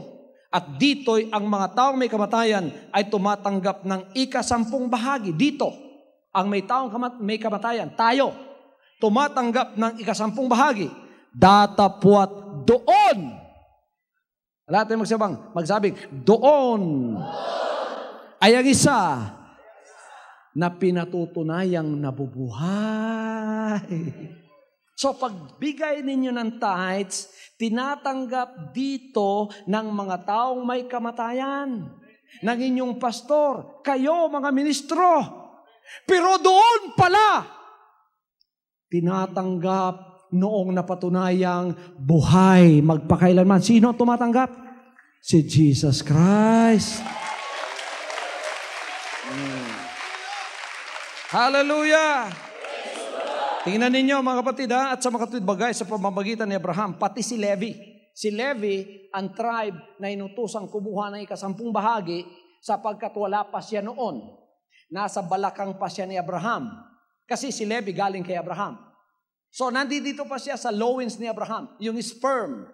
At dito'y ang mga taong may kamatayan ay tumatanggap ng 10 bahagi. Dito. Ang may taong may kamatayan, tayo, tumatanggap ng 10 bahagi. Datapwat doon. Lahat tayo magsabing, doon ay ang isa na pinatutunayang nabubuhay. So pagbigay ninyo ng tithes, tinatanggap dito ng mga taong may kamatayan, ng inyong pastor, kayo mga ministro. Pero doon pala, tinatanggap noong napatunayang buhay magpakailanman. Sino tumatanggap? Si Jesus Christ. Hallelujah! Tingnan ninyo mga kapatid at sa mga kapatid bagay sa pamamagitan ni Abraham, pati si Levi. Si Levi, ang tribe na inutusang kumuha ng 10 bahagi sapagkat wala pa siya noon. Nasa balakang pa siya ni Abraham. Kasi si Levi galing kay Abraham. So nandito pa siya sa loins ni Abraham, yung sperm.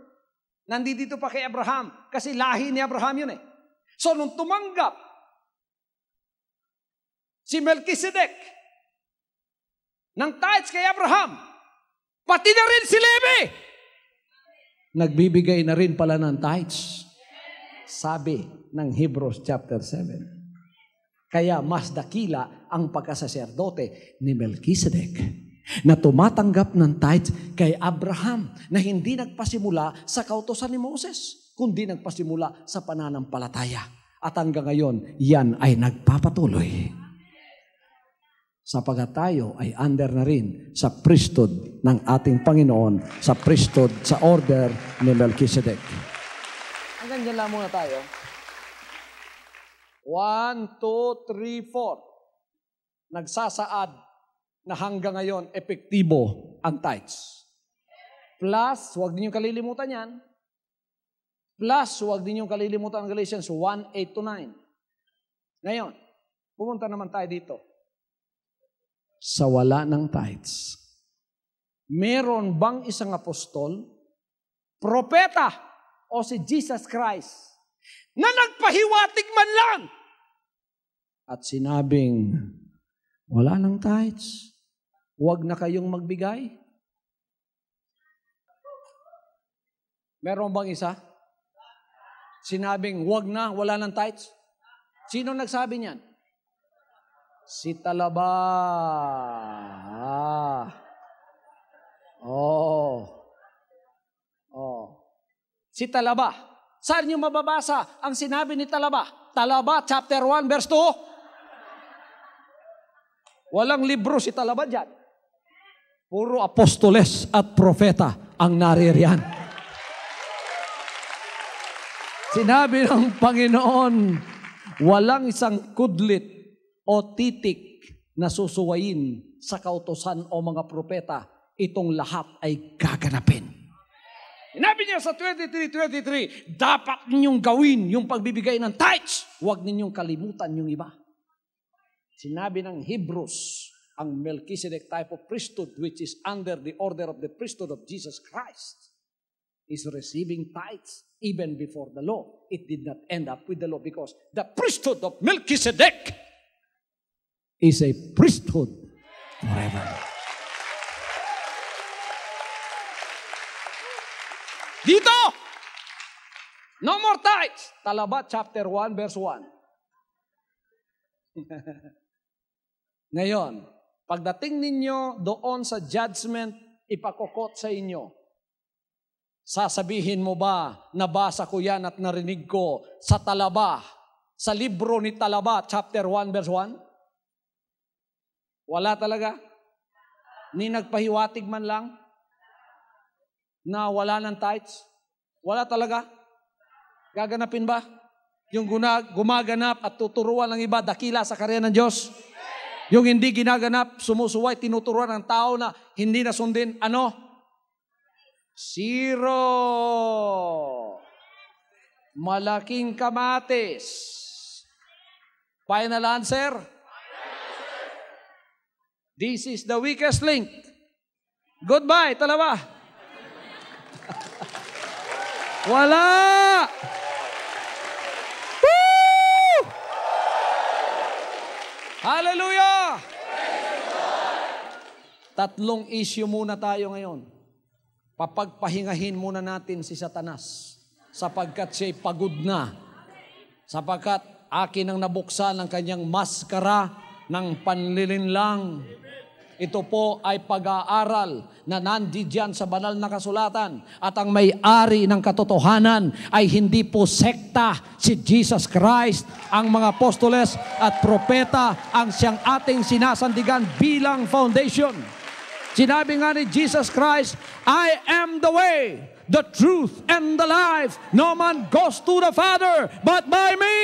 Nandito pa kay Abraham kasi lahi ni Abraham yun eh. So nung tumanggap si Melchizedek ng tithes kay Abraham, pati na rin si Levi, nagbibigay na rin pala ng tithes. Sabi ng Hebrews chapter 7. Kaya mas dakila ang pagkasaserdote ni Melchizedek na tumatanggap ng tithes kay Abraham na hindi nagpasimula sa kautusan ni Moses, kundi nagpasimula sa pananampalataya. At hanggang ngayon, yan ay nagpapatuloy. Sapagat tayo ay under na rin sa priesthood ng ating Panginoon, sa priesthood, sa order ni Melchizedek. Hanggang dyan lang muna tayo. 1, 2, 3, 4. Nagsasaad na hanggang ngayon epektibo ang tithes. Plus, huwag ninyong kalilimutan yan. Plus, huwag ninyong kalilimutan ang Galatians 1, 8 to 9. Ngayon, pumunta naman tayo dito. Sa wala ng tithes, meron bang isang apostol, propeta, o si Jesus Christ na nagpahiwatig man lang at sinabing, wala ng tithes, huwag na kayong magbigay? Meron bang isa? Sinabing, huwag na, wala ng tithes? Sino nagsabi niyan? Si Talaba. Si Talaba. Saan niyo mababasa ang sinabi ni Talaba? Talaba, chapter 1, verse 2. Walang libro si Talaba dyan. Puro apostoles at propeta ang naririyan. Sinabi ng Panginoon, walang isang kudlit o titik na susuwayin sa kautusan o mga propeta, itong lahat ay gaganapin. Sinabi niya sa 23:23, dapat ninyong gawin yung pagbibigay ng tithes. Huwag ninyong kalimutan yung iba. Sinabi ng Hebrews, ang Melchizedek type of priesthood, which is under the order of the priesthood of Jesus Christ, is receiving tithes even before the law. It did not end up with the law because the priesthood of Melchizedek is a priesthood forever. Dito! No more tithes. Talaba chapter 1 verse 1. Ngayon, pagdating ninyo doon sa judgment, ipakukot sa inyo. Sasabihin mo ba, nabasa ko yan at narinig ko sa Talaba, sa libro ni Talaba, chapter 1 verse 1? Wala talaga? Ni nagpahiwatig man lang? Na wala ng tithes? Wala talaga? Gaganapin ba? Yung gumaganap at tuturuan ng iba, dakila sa karya ng Diyos? Yung hindi ginaganap, sumusuway, tinuturuan ng tao na hindi nasundin, ano? 0. Malaking kamatis. Final answer? This is the weakest link. Goodbye, Talaba. Wala! Woo! Hallelujah! Tatlong issue muna tayo ngayon. Papagpahingahin muna natin si Satanas sapagkat siya'y pagod na. Sapagkat akin ang nabuksan ang kanyang maskara ng panlilinlang. Ito po ay pag-aaral na nandiyan sa banal na kasulatan at ang may-ari ng katotohanan ay hindi po sekta, si Jesus Christ, ang mga apostoles at propeta ang siyang ating sinasandigan bilang foundation. Sinabi nga ni Jesus Christ, I am the way, the truth, and the life. No man goes to the Father but by me.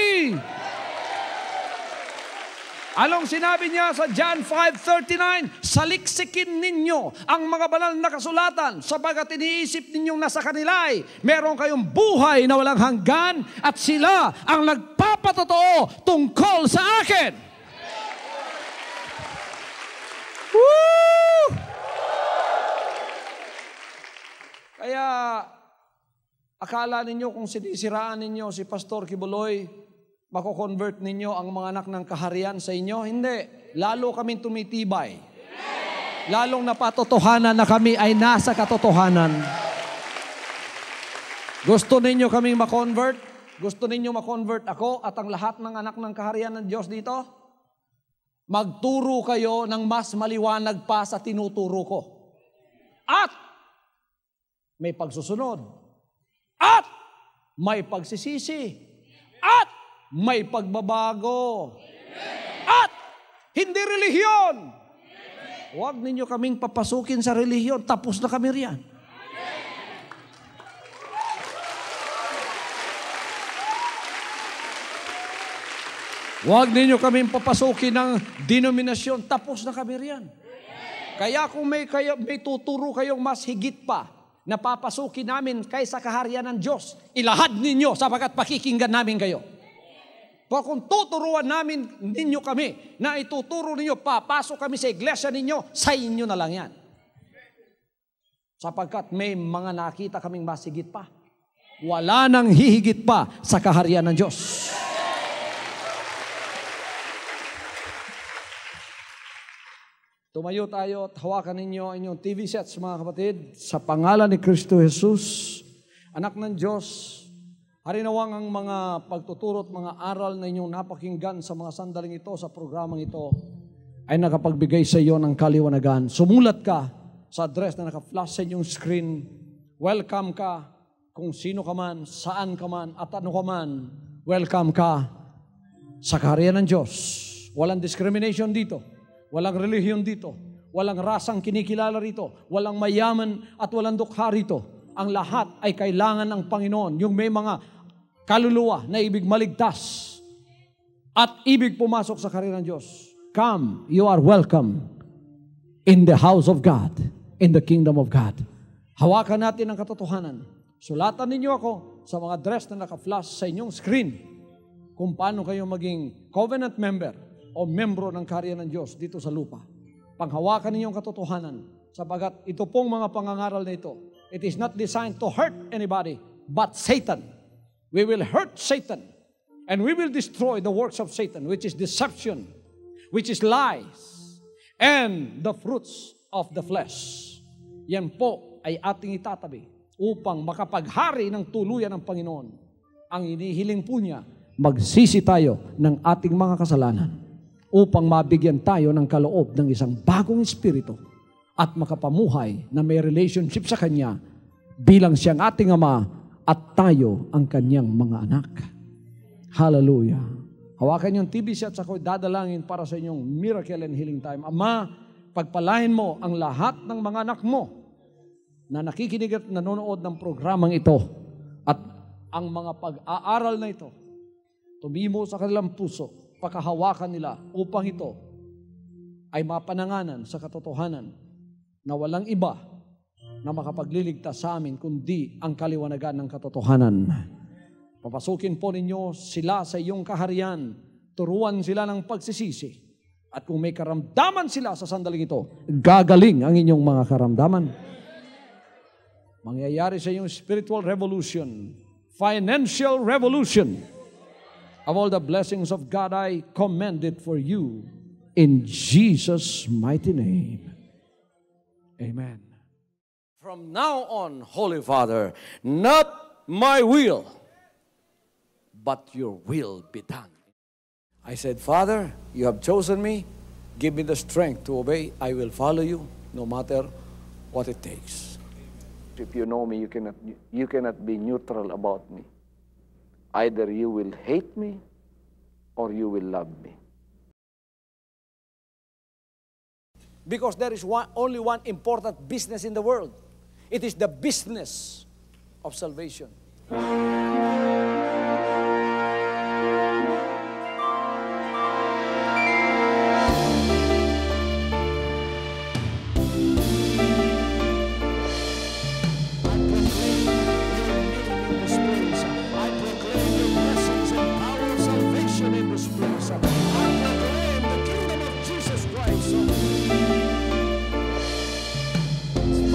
Anong sinabi niya sa John 5:39? Saliksikin ninyo ang mga banal na kasulatan sapagkat iniisip ninyong nasa kanila ay meron kayong buhay na walang hanggan at sila ang nagpapatotoo tungkol sa akin. Woo! Kaya akala ninyo kung sinisiraan ninyo si Pastor Kibuloy, mako-convert ninyo ang mga anak ng kaharian sa inyo? Hindi. Lalo kaming tumitibay. Lalong napatotohanan na kami ay nasa katotohanan. Gusto ninyo kaming ma-convert? Gusto ninyo ma-convert ako at ang lahat ng anak ng kaharian ng Diyos dito? Magturo kayo ng mas maliwanag pa sa tinuturo ko. At may pagsusunod. At may pagsisisi. At may pagbabago. At hindi relihiyon. Huwag ninyo kaming papasukin sa relihiyon. Tapos na kami riyan. Huwag ninyo kaming papasukin ng denominasyon. Tapos na kami riyan. Kaya kung may tuturo kayong mas higit pa na papasukin namin kaysa kaharian ng Diyos, ilahad ninyo sapagkat pakikinggan namin kayo. Pero kung tuturuan ninyo kami, na ituturo ninyo, papasok kami sa iglesia ninyo, sa inyo na lang yan. Sapagkat may mga nakita kaming mas higit pa. Wala nang hihigit pa sa kaharian ng Diyos. Tumayo tayo at hawakan ninyo ang inyong TV sets, mga kapatid, sa pangalan ni Kristo Jesus, anak ng Diyos. Harinawang ang mga pagtuturo at mga aral na inyong napakinggan sa mga sandaling ito, sa programang ito, ay nakapagbigay sa iyo ng kaliwanagan. Sumulat ka sa address na naka-flash sa inyong screen. Welcome ka kung sino ka man, saan ka man, at ano ka man. Welcome ka sa kaharian ng Diyos. Walang discrimination dito. Walang relihiyon dito. Walang rasang kinikilala rito. Walang mayaman at walang dukha rito. Ang lahat ay kailangan ng Panginoon. Yung may mga kaluluwa na ibig maligtas at ibig pumasok sa kaharian ng Diyos. Come, you are welcome in the house of God, in the kingdom of God. Hawakan natin ang katotohanan. Sulatan ninyo ako sa mga address na naka-flash sa inyong screen kung paano kayo maging covenant member o membro ng kaharian ng Diyos dito sa lupa. Panghawakan ninyong katotohanan sapagat ito pong mga pangangaral na ito, it is not designed to hurt anybody but Satan. We will hurt Satan and we will destroy the works of Satan, which is deception, which is lies, and the fruits of the flesh. Yan po ay ating itatabi upang makapaghari ng tuluyan ng Panginoon. Ang inihiling po niya, magsisi tayo ng ating mga kasalanan upang mabigyan tayo ng kaloob ng isang bagong espiritu at makapamuhay na may relationship sa Kanya bilang siyang ating Ama at tayo ang Kanyang mga anak. Hallelujah. Hawakan yung TV set, ako'y dadalangin para sa inyong miracle and healing time. Ama, pagpalain mo ang lahat ng mga anak mo na nakikinig at nanonood ng programang ito at ang mga pag-aaral na ito, tumimo sa kanilang puso, pagkahawakan nila upang ito ay mapananganan sa katotohanan na walang iba na makapagliligtas sa amin kundi ang kaliwanagan ng katotohanan. Papasukin po ninyo sila sa iyong kaharian, turuan sila ng pagsisisi, at kung may karamdaman sila sa sandaling ito, gagaling ang inyong mga karamdaman. Mangyayari sa iyong spiritual revolution, financial revolution. Of all the blessings of God, I commend it for you in Jesus' mighty name. Amen. From now on, Holy Father, not my will, but your will be done. I said, Father, you have chosen me. Give me the strength to obey. I will follow you no matter what it takes. If you know me, you cannot be neutral about me. Either you will hate me or you will love me. Because there is only one important business in the world. It is the business of salvation.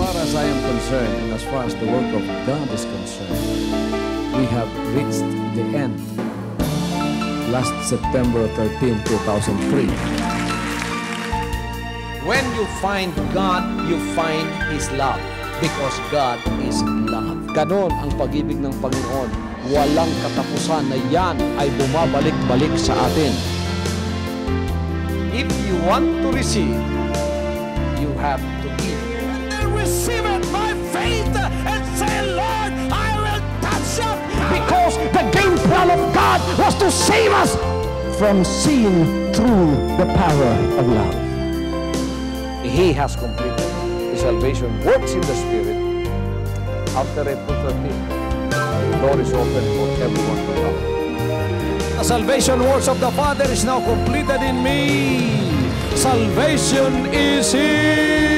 As far as I am concerned, and as far as the work of God is concerned, we have reached the end. Last September 13, 2003. When you find God, you find His love. Because God is love. Ganon ang pag-ibig ng Panginoon. Walang katapusan na yan ay bumabalik-balik sa atin. If you want to receive, you have to give. Receive it by faith and say, Lord, I will touch your power. Because the game plan of God was to save us from seeing through the power of love. He has completed. His salvation works in the Spirit. After April 13, the door is open for everyone to come. The salvation works of the Father is now completed in me. Salvation is here.